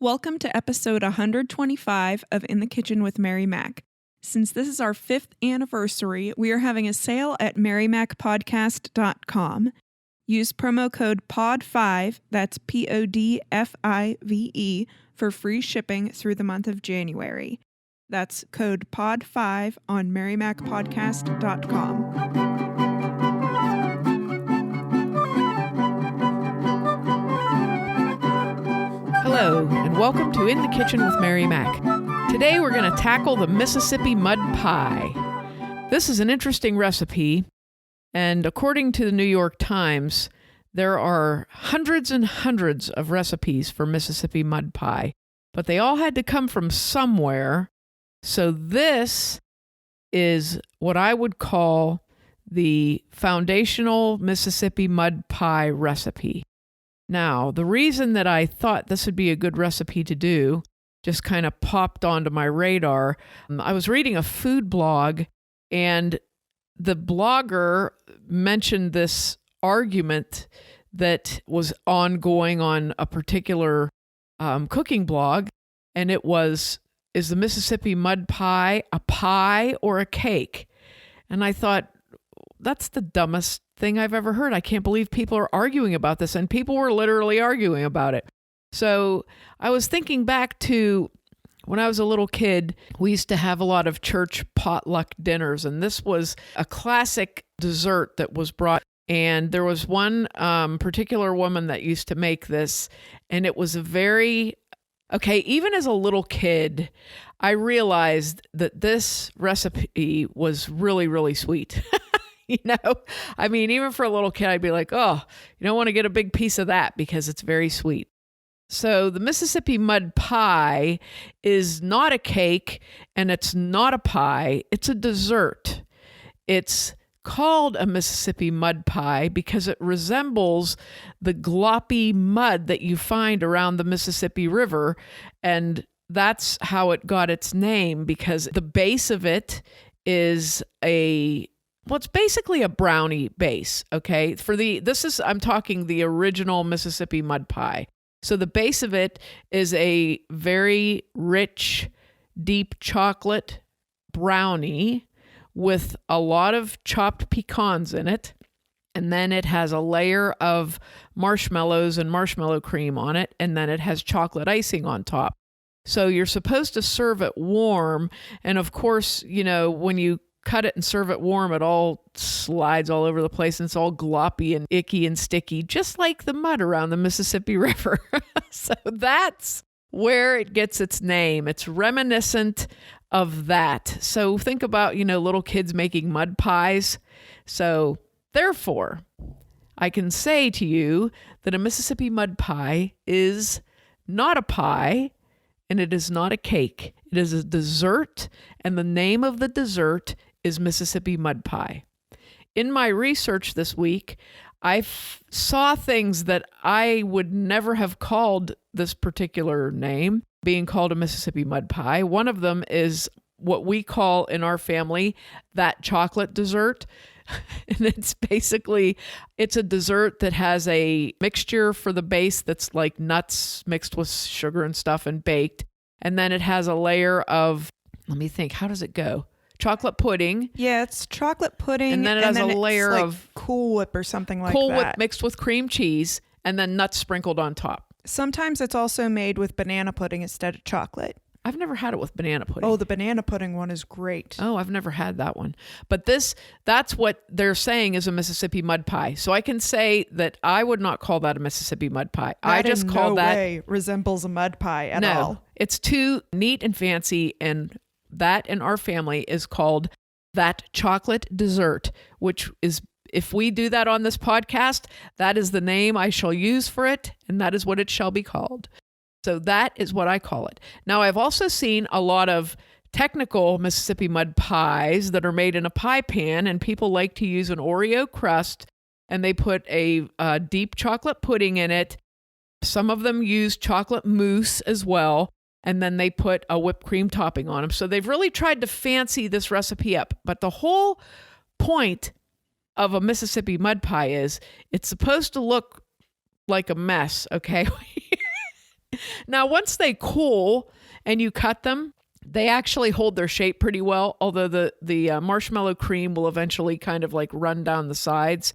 Welcome to episode 125 of In the Kitchen with Mary Mac. Since this is our 5th anniversary, we are having a sale at marymacpodcast.com. Use promo code POD5, that's PODFIVE, for free shipping through the month of January. That's code POD5 on marymacpodcast.com. Hello, and welcome to In the Kitchen with Mary Mac. Today we're going to tackle the Mississippi mud pie. This is an interesting recipe, and according to the New York Times, there are hundreds and hundreds of recipes for Mississippi mud pie, but they all had to come from somewhere. So this is what I would call the foundational Mississippi mud pie recipe. Now, the reason that I thought this would be a good recipe to do just kind of popped onto my radar. I was reading a food blog, and the blogger mentioned this argument that was ongoing on a particular cooking blog, and it was, is the Mississippi mud pie a pie or a cake? And I thought, that's the dumbest thing I've ever heard. I can't believe people are arguing about this, and people were literally arguing about it. So I was thinking back to when I was a little kid, we used to have a lot of church potluck dinners, and this was a classic dessert that was brought. And there was one particular woman that used to make this, and it was even as a little kid, I realized that this recipe was really, really sweet. I mean, even for a little kid, I'd be like, oh, you don't want to get a big piece of that because it's very sweet. So the Mississippi mud pie is not a cake and it's not a pie. It's a dessert. It's called a Mississippi mud pie because it resembles the gloppy mud that you find around the Mississippi River. And that's how it got its name, because the base of it is it's basically a brownie base, okay? I'm talking the original Mississippi mud pie. So the base of it is a very rich, deep chocolate brownie with a lot of chopped pecans in it. And then it has a layer of marshmallows and marshmallow cream on it. And then it has chocolate icing on top. So you're supposed to serve it warm. And of course, when you cut it and serve it warm, it all slides all over the place and it's all gloppy and icky and sticky, just like the mud around the Mississippi River. So that's where it gets its name. It's reminiscent of that. So think about, little kids making mud pies. So therefore, I can say to you that a Mississippi mud pie is not a pie and it is not a cake. It is a dessert, and the name of the dessert is Mississippi mud pie. In my research this week, I saw things that I would never have called this particular name being called a Mississippi mud pie. One of them is what we call in our family that chocolate dessert. And it's a dessert that has a mixture for the base that's like nuts mixed with sugar and stuff and baked. And then it has a layer of, let me think, how does it go? Chocolate pudding. Yeah, it's chocolate pudding. And then it has a layer of Cool Whip or something like that. Cool Whip mixed with cream cheese and then nuts sprinkled on top. Sometimes it's also made with banana pudding instead of chocolate. I've never had it with banana pudding. Oh, the banana pudding one is great. Oh, I've never had that one. But that's what they're saying is a Mississippi mud pie. So I can say that I would not call that a Mississippi mud pie. I just call that way resembles a mud pie at all. No, it's too neat and fancy, and that in our family is called that chocolate dessert, which is, if we do that on this podcast, that is the name I shall use for it, and that is what it shall be called. So that is what I call it. Now, I've also seen a lot of technical Mississippi mud pies that are made in a pie pan, and people like to use an Oreo crust, and they put a deep chocolate pudding in it. Some of them use chocolate mousse as well, and then they put a whipped cream topping on them. So they've really tried to fancy this recipe up. But the whole point of a Mississippi mud pie is it's supposed to look like a mess, okay? Now, once they cool and you cut them, they actually hold their shape pretty well, although the marshmallow cream will eventually kind of like run down the sides.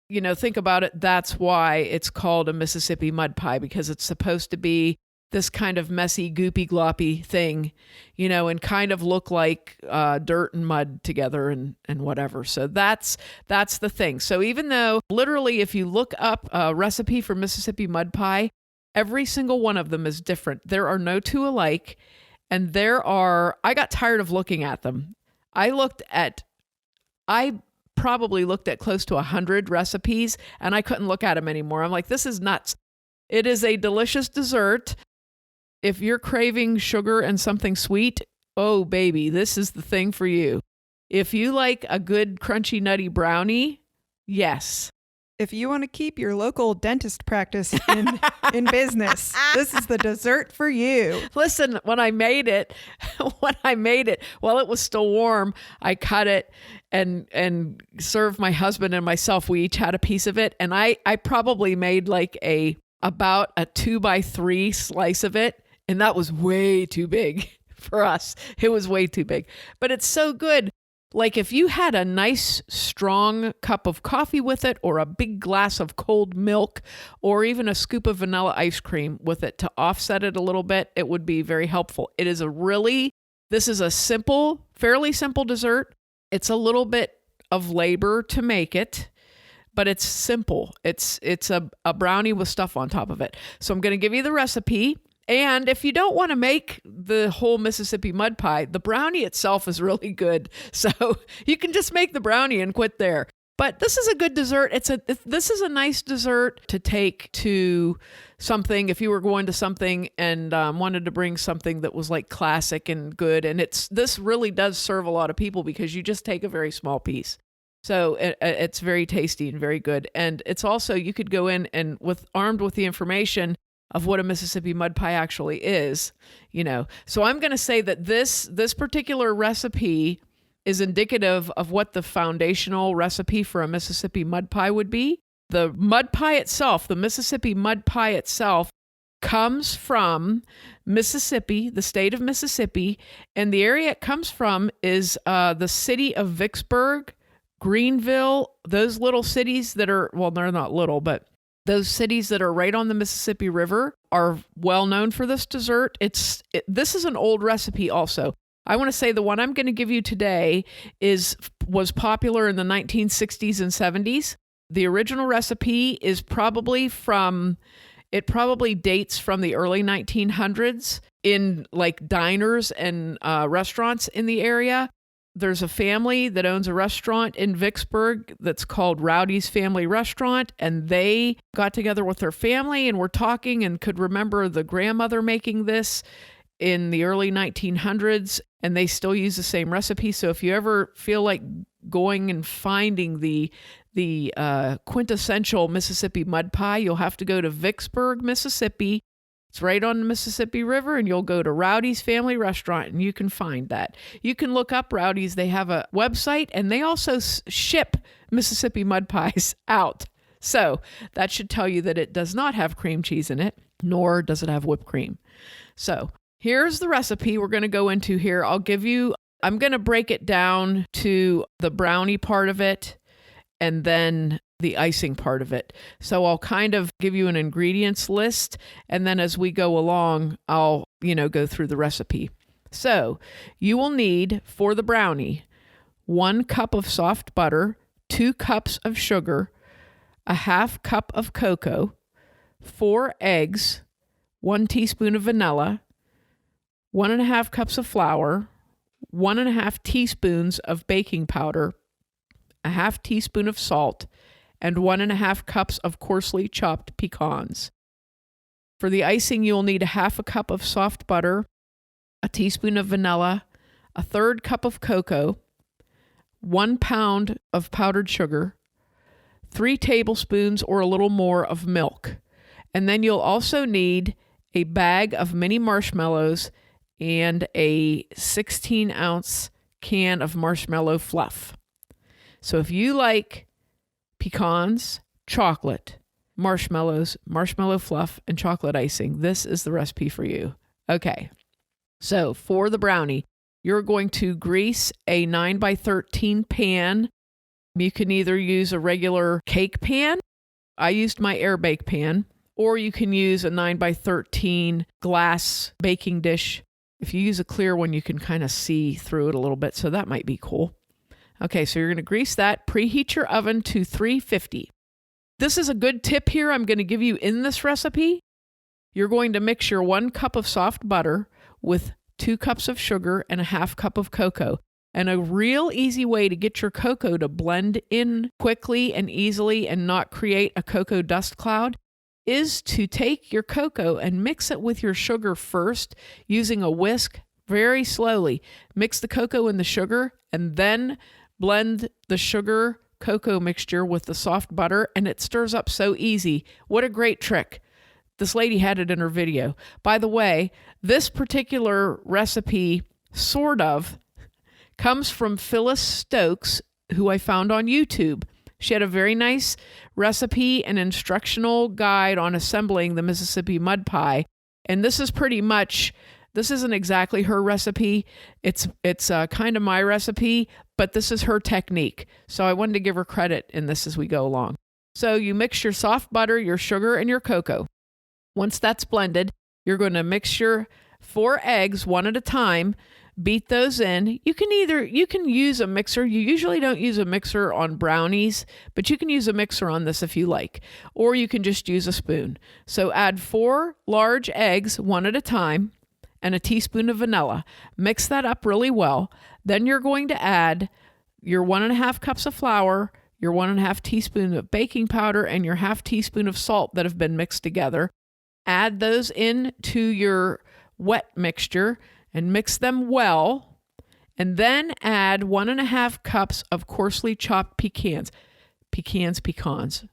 You know, think about it. That's why it's called a Mississippi mud pie, because it's supposed to be this kind of messy, goopy, gloppy thing, you know, and kind of look like dirt and mud together and whatever. So that's the thing. So even though literally if you look up a recipe for Mississippi mud pie, every single one of them is different. There are no two alike. And I got tired of looking at them. I probably looked at close to 100 recipes and I couldn't look at them anymore. I'm like, this is nuts. It is a delicious dessert. If you're craving sugar and something sweet, oh baby, this is the thing for you. If you like a good crunchy nutty brownie, yes. If you want to keep your local dentist practice in business, this is the dessert for you. Listen, when I made it, while it was still warm, I cut it and served my husband and myself. We each had a piece of it. And I probably made like about a 2x3 slice of it. And that was way too big for us. It was way too big, but it's so good. Like if you had a nice strong cup of coffee with it, or a big glass of cold milk, or even a scoop of vanilla ice cream with it to offset it a little bit, it would be very helpful. This is a simple, fairly simple dessert. It's a little bit of labor to make it, but it's simple. It's a brownie with stuff on top of it. So I'm going to give you the recipe. And if you don't want to make the whole Mississippi mud pie, the brownie itself is really good. So you can just make the brownie and quit there. But this is a good dessert. This is a nice dessert to take to something if you were going to something and wanted to bring something that was like classic and good. And this really does serve a lot of people because you just take a very small piece. So it's very tasty and very good. And it's also, you could go in and armed with the information of what a Mississippi mud pie actually is, you know. So I'm going to say that this particular recipe is indicative of what the foundational recipe for a Mississippi mud pie would be. The mud pie itself, the Mississippi mud pie itself, comes from Mississippi, the state of Mississippi, and the area it comes from is the city of Vicksburg, Greenville, those little cities that are, well, they're not little, but those cities that are right on the Mississippi River are well known for this dessert. This is an old recipe also. I want to say the one I'm going to give you today was popular in the 1960s and 70s. The original recipe is probably dates from the early 1900s in like diners and restaurants in the area. There's a family that owns a restaurant in Vicksburg that's called Rowdy's Family Restaurant, and they got together with their family and were talking and could remember the grandmother making this in the early 1900s, and they still use the same recipe. So if you ever feel like going and finding the quintessential Mississippi mud pie, you'll have to go to Vicksburg, Mississippi. It's right on the Mississippi River, and you'll go to Rowdy's Family Restaurant, and you can find that. You can look up Rowdy's. They have a website, and they also ship Mississippi mud pies out. So that should tell you that it does not have cream cheese in it, nor does it have whipped cream. So here's the recipe we're going to go into here. I'm going to break it down to the brownie part of it, and then the icing part of it. So I'll kind of give you an ingredients list, and then as we go along, I'll, go through the recipe. So you will need, for the brownie, 1 cup of soft butter, 2 cups of sugar, a half cup of cocoa, 4 eggs, 1 teaspoon of vanilla, 1.5 cups of flour, 1.5 teaspoons of baking powder, a half teaspoon of salt, and 1.5 cups of coarsely chopped pecans. For the icing, you'll need a half a cup of soft butter, a teaspoon of vanilla, a 1/3 cup of cocoa, 1 pound of powdered sugar, 3 tablespoons or a little more of milk. And then you'll also need a bag of mini marshmallows and a 16-ounce can of marshmallow fluff. So if you like pecans, chocolate, marshmallows, marshmallow fluff, and chocolate icing. This is the recipe for you. Okay. So for the brownie, you're going to grease a 9x13 pan. You can either use a regular cake pan. I used my air bake pan, or you can use a 9x13 glass baking dish. If you use a clear one, you can kind of see through it a little bit, so that might be cool. Okay, so you're going to grease that. Preheat your oven to 350. This is a good tip here I'm going to give you in this recipe. You're going to mix your 1 cup of soft butter with 2 cups of sugar and a half cup of cocoa. And a real easy way to get your cocoa to blend in quickly and easily and not create a cocoa dust cloud is to take your cocoa and mix it with your sugar first using a whisk very slowly. Mix the cocoa and the sugar and then blend the sugar cocoa mixture with the soft butter, and it stirs up so easy. What a great trick. This lady had it in her video. By the way, this particular recipe sort of comes from Phyllis Stokes, who I found on YouTube. She had a very nice recipe and instructional guide on assembling the Mississippi mud pie. And this is pretty much, this isn't exactly her recipe. It's kind of my recipe, but this is her technique. So I wanted to give her credit in this as we go along. So you mix your soft butter, your sugar, and your cocoa. Once that's blended, you're going to mix your 4 eggs one at a time. Beat those in. You can use a mixer. You usually don't use a mixer on brownies, but you can use a mixer on this if you like, or you can just use a spoon. So add 4 large eggs one at a time and a teaspoon of vanilla. Mix that up really well. Then you're going to add your 1.5 cups of flour, your 1.5 teaspoon of baking powder, and your 1/2 teaspoon of salt that have been mixed together. Add those into your wet mixture and mix them well, and then add 1.5 cups of coarsely chopped pecans. Pecans.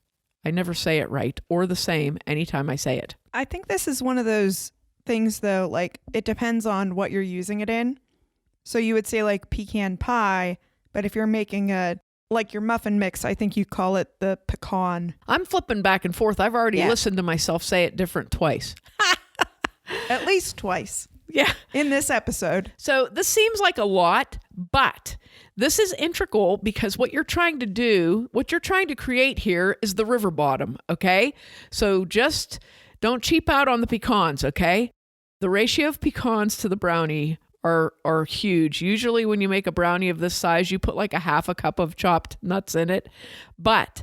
I never say it right or the same anytime I say it. I think this is one of those things, though, like it depends on what you're using it in. So you would say like pecan pie, but if you're making like your muffin mix, I think you call it the pecan. I'm flipping back and forth. I've already listened to myself say it different twice. At least twice. Yeah. In this episode. So this seems like a lot, but this is integral because what you're trying to create here is the river bottom, okay? So just don't cheap out on the pecans, okay? The ratio of pecans to the brownie are huge. Usually when you make a brownie of this size, you put like a 1/2 cup of chopped nuts in it, but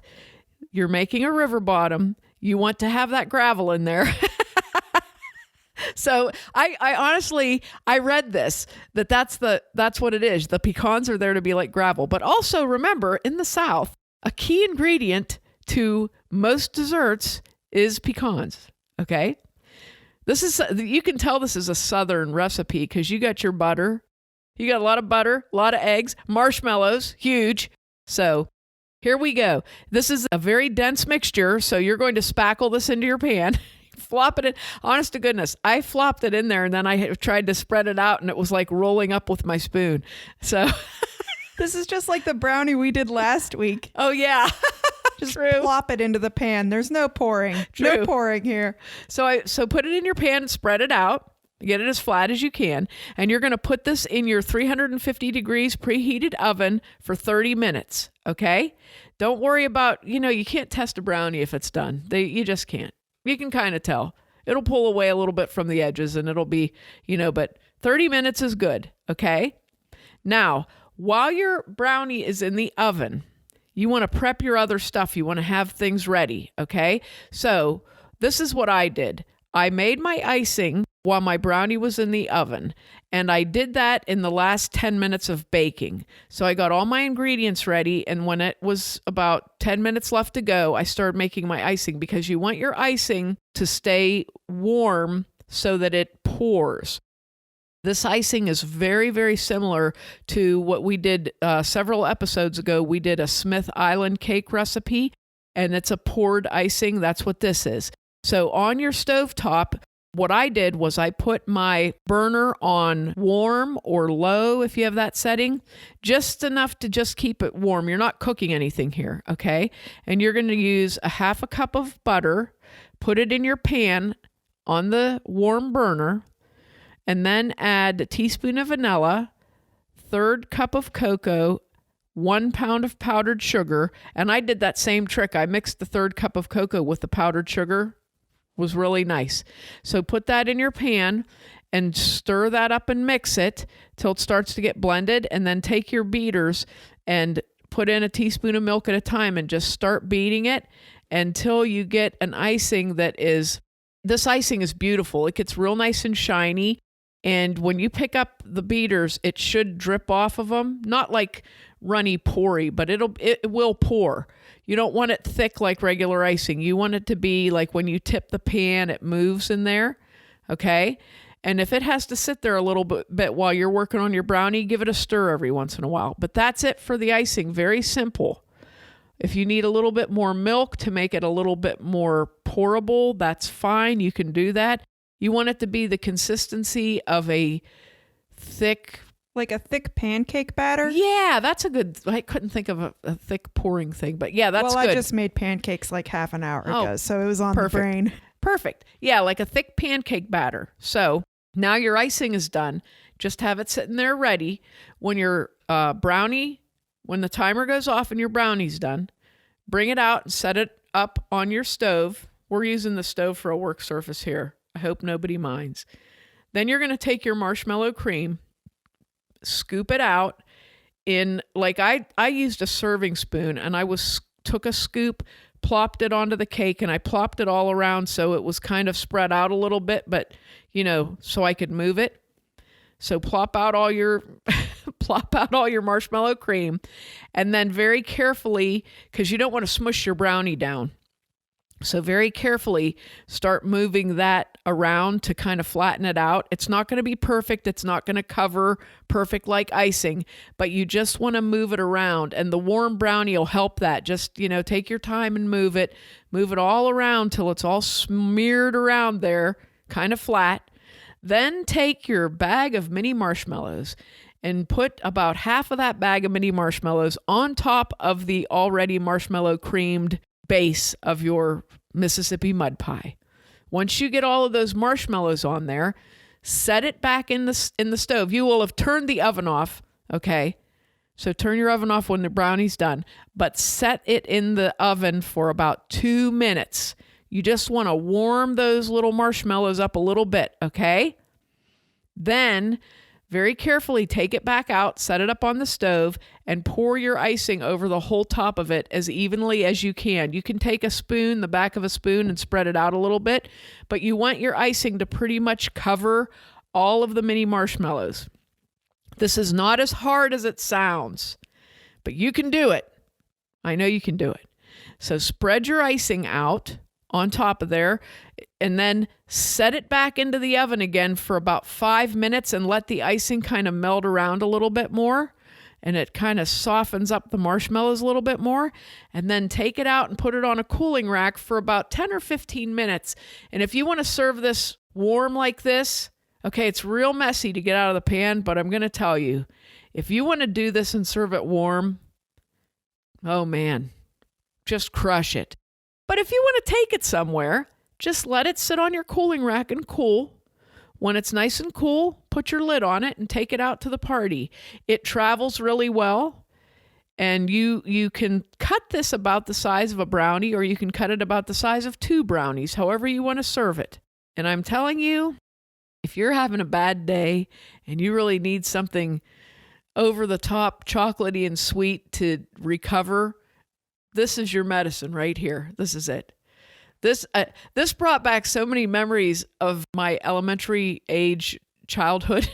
you're making a river bottom. You want to have that gravel in there. So I honestly, I read this, that's what it is. The pecans are there to be like gravel. But also remember, in the South, a key ingredient to most desserts is pecans. Okay. You can tell this is a Southern recipe because you got your butter. You got a lot of butter, a lot of eggs, marshmallows, huge. So here we go. This is a very dense mixture. So you're going to spackle this into your pan. Flop it in. Honest to goodness, I flopped it in there and then I tried to spread it out and it was like rolling up with my spoon. So this is just like the brownie we did last week. Oh yeah. Just plop it into the pan. There's no pouring. True. No pouring here. So put it in your pan and spread it out. Get it as flat as you can. And you're going to put this in your 350 degrees preheated oven for 30 minutes. Okay. Don't worry about, you can't test a brownie if it's done. You just can't. You can kind of tell. It'll pull away a little bit from the edges and it'll be, but 30 minutes is good. Okay. Now, while your brownie is in the oven, you want to prep your other stuff. You want to have things ready. Okay. So this is what I did. I made my icing while my brownie was in the oven, and I did that in the last 10 minutes of baking. So I got all my ingredients ready, and when it was about 10 minutes left to go, I started making my icing because you want your icing to stay warm so that it pours. This icing is very, very similar to what we did several episodes ago. We did a Smith Island cake recipe, and it's a poured icing. That's what this is. So on your stovetop, what I did was I put my burner on warm or low, if you have that setting, just enough to just keep it warm. You're not cooking anything here, okay? And you're going to use a half a cup of butter, put it in your pan on the warm burner, and then add a teaspoon of vanilla, third cup of cocoa, 1 pound of powdered sugar. And I did that same trick. I mixed the third cup of cocoa with the powdered sugar. Was really nice. So put that in your pan and stir that up and mix it till it starts to get blended. And then take your beaters and put in a teaspoon of milk at a time and just start beating it until you get an icing this icing is beautiful. It gets real nice and shiny. And when you pick up the beaters, it should drip off of them. Not like runny pourey, but it will pour. You don't want it thick like regular icing. You want it to be like when you tip the pan, it moves in there. Okay. And if it has to sit there a little bit while you're working on your brownie, give it a stir every once in a while. But that's it for the icing. Very simple. If you need a little bit more milk to make it a little bit more pourable, that's fine. You can do that. You want it to be the consistency of a thick, like a thick pancake batter? Yeah, that's a good, I couldn't think of a thick pouring thing, but yeah, that's good. Well, I just made pancakes like half an hour ago, so it was on the brain. Perfect. Yeah, like a thick pancake batter. So now your icing is done. Just have it sitting there ready. When your when the timer goes off and your brownie's done, bring it out and set it up on your stove. We're using the stove for a work surface here. I hope nobody minds. Then you're going to take your marshmallow cream, scoop it out in, like I used a serving spoon, and I took a scoop, plopped it onto the cake, and I plopped it all around so it was kind of spread out a little bit, but so I could move it. So plop out all your marshmallow cream, and then very carefully, because you don't want to smush your brownie down. So very carefully start moving that around to kind of flatten it out. It's not going to be perfect. It's not going to cover perfect like icing, but you just want to move it around, and the warm brownie will help that. Just, take your time and move it all around till it's all smeared around there, kind of flat. Then take your bag of mini marshmallows and put about half of that bag of mini marshmallows on top of the already marshmallow creamed base of your Mississippi mud pie. Once you get all of those marshmallows on there, set it back in the stove. You will have turned the oven off, okay? So turn your oven off when the brownie's done, but set it in the oven for about 2 minutes. You just want to warm those little marshmallows up a little bit, okay? Then very carefully take it back out, set it up on the stove, and pour your icing over the whole top of it as evenly as you can. You can take a spoon, the back of a spoon, and spread it out a little bit, but you want your icing to pretty much cover all of the mini marshmallows. This is not as hard as it sounds, but you can do it. I know you can do it. So spread your icing out on top of there, and then set it back into the oven again for about 5 minutes and let the icing kind of melt around a little bit more, and it kind of softens up the marshmallows a little bit more. And then take it out and put it on a cooling rack for about 10 or 15 minutes. And if you want to serve this warm like this, okay, it's real messy to get out of the pan, but I'm going to tell you, if you want to do this and serve it warm, oh man, just crush it. But if you want to take it somewhere, just let it sit on your cooling rack and cool. When it's nice and cool, put your lid on it and take it out to the party. It travels really well, and you can cut this about the size of a brownie, or you can cut it about the size of 2 brownies, however you want to serve it. And I'm telling you, if you're having a bad day and you really need something over the top, chocolatey and sweet to recover, this is your medicine right here. This is it. This brought back so many memories of my elementary age childhood.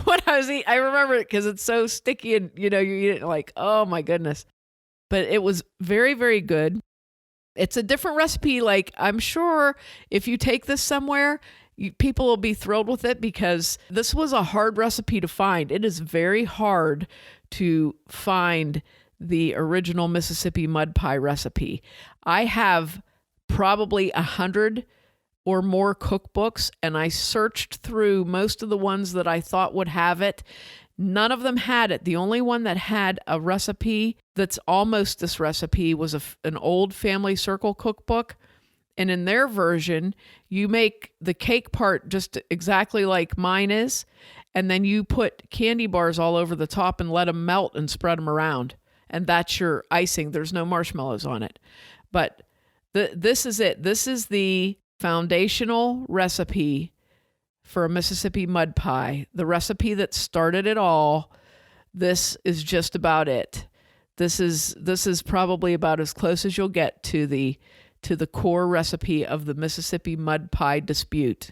When I was eating, I remember it because it's so sticky, and you eat it like, oh my goodness. But it was very, very good. It's a different recipe. Like, I'm sure if you take this somewhere, people will be thrilled with it, because this was a hard recipe to find. It is very hard to find the original Mississippi mud pie recipe. I have probably 100 or more cookbooks, and I searched through most of the ones that I thought would have it. None of them had it. The only one that had a recipe that's almost this recipe was an old Family Circle cookbook. And in their version, you make the cake part just exactly like mine is, and then you put candy bars all over the top and let them melt and spread them around. And that's your icing. There's no marshmallows on it. But this is it. This is the foundational recipe for a Mississippi mud pie, the recipe that started it all. This is just about it. This is probably about as close as you'll get to the core recipe of the Mississippi mud pie dispute.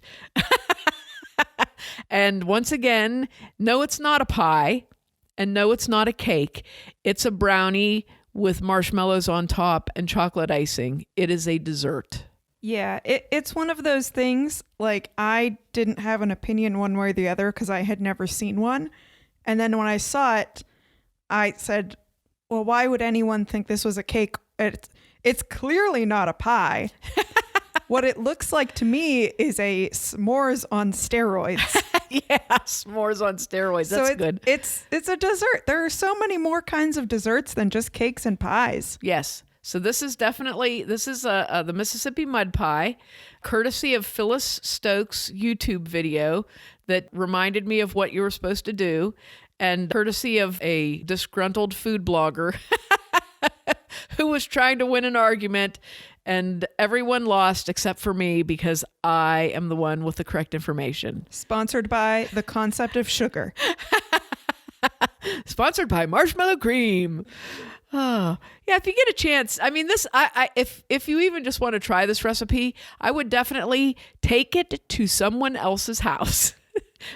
And once again, no, it's not a pie, and no, it's not a cake. It's a brownie with marshmallows on top and chocolate icing. It is a dessert. Yeah, it's one of those things, like, I didn't have an opinion one way or the other because I had never seen one. And then when I saw it, I said, well, why would anyone think this was a cake? It's clearly not a pie. What it looks like to me is a s'mores on steroids. Yeah, s'mores on steroids. That's good. It's a dessert. There are so many more kinds of desserts than just cakes and pies. Yes. So this is the Mississippi mud pie, courtesy of Phyllis Stokes' YouTube video that reminded me of what you were supposed to do, and courtesy of a disgruntled food blogger who was trying to win an argument, and everyone lost except for me because I am the one with the correct information. Sponsored by the concept of sugar. Sponsored by marshmallow cream. Oh, yeah, if you get a chance, I mean, if you even just want to try this recipe, I would definitely take it to someone else's house.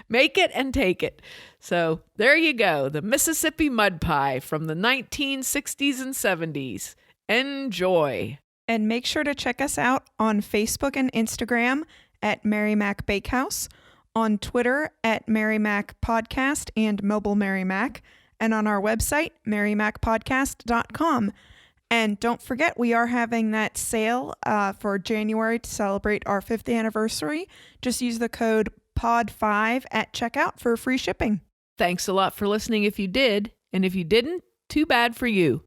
Make it and take it. So there you go. The Mississippi mud pie from the 1960s and 70s. Enjoy. And make sure to check us out on Facebook and Instagram at Mary Mac Bakehouse, on Twitter at Mary Mac Podcast and Mobile Mary Mac, and on our website, marymacpodcast.com. And don't forget, we are having that sale for January to celebrate our 5th anniversary. Just use the code POD5 at checkout for free shipping. Thanks a lot for listening if you did. And if you didn't, too bad for you.